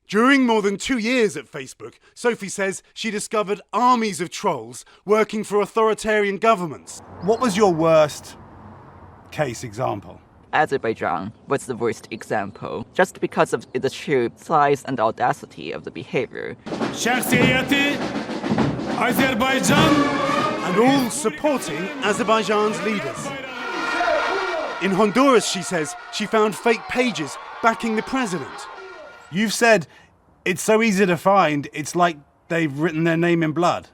During more than 2 years at Facebook, Sophie says she discovered armies of trolls working for authoritarian governments. What was your worst case example? Azerbaijan was the worst example, just because of the sheer size and audacity of the behavior. Şahsiyeti Azerbaijan, and all supporting Azerbaijan's leaders. In Honduras, she says, she found fake pages backing the president. You've said it's so easy to find, it's like they've written their name in blood.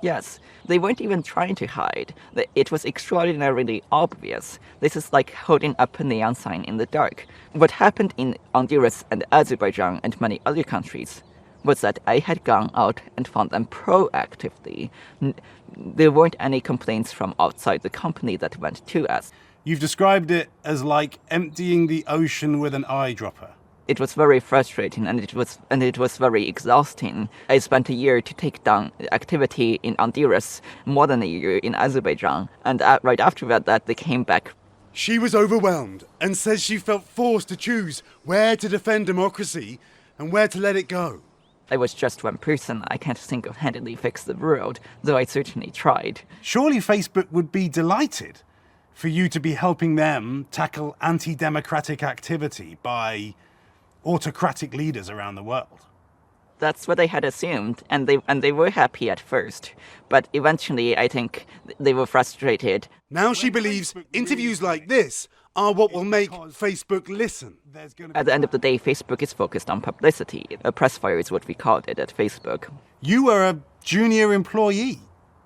Yes, they weren't even trying to hide. It was extraordinarily obvious. This is like holding up a neon sign in the dark. What happened in Honduras and Azerbaijan and many other countries was that I had gone out and found them proactively. There weren't any complaints from outside the company that went to us. You've described it as like emptying the ocean with an eyedropper. It was very frustrating and it was very exhausting. I spent a year to take down activity in Honduras, more than a year in Azerbaijan, and right after that they came back. She was overwhelmed and says she felt forced to choose where to defend democracy and where to let it go. I was just one person. I can't single-handedly fix the world, though I certainly tried. Surely Facebook would be delighted for you to be helping them tackle anti-democratic activity by autocratic leaders around the world. That's what I had assumed, and they were happy at first, but eventually I think they were frustrated. Now she believes interviews like this are what will make Facebook listen. At the end of the day, Facebook is focused on publicity. A press fire is what we called it at Facebook. You were a junior employee.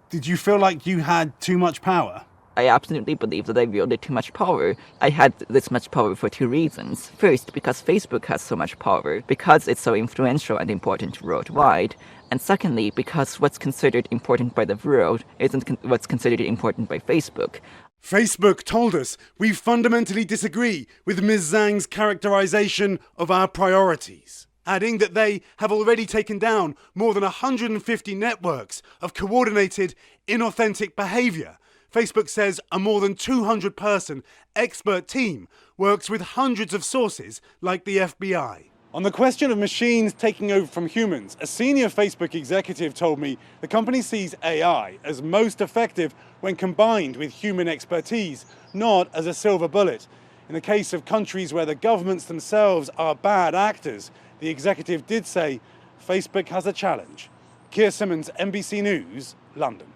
Did you feel like you had too much power? I absolutely believe that I wielded too much power. I had this much power for two reasons. First, because Facebook has so much power, because it's so influential and important worldwide. And secondly, because what's considered important by the world isn't what's considered important by Facebook. Facebook told us we fundamentally disagree with Ms. Zhang's characterization of our priorities, adding that they have already taken down more than 150 networks of coordinated, inauthentic behavior. Facebook says a more than 200-person expert team works with hundreds of sources like the FBI. On the question of machines taking over from humans, a senior Facebook executive told me the company sees AI as most effective when combined with human expertise, not as a silver bullet. In the case of countries where the governments themselves are bad actors, the executive did say Facebook has a challenge. Keir Simmons, NBC News, London.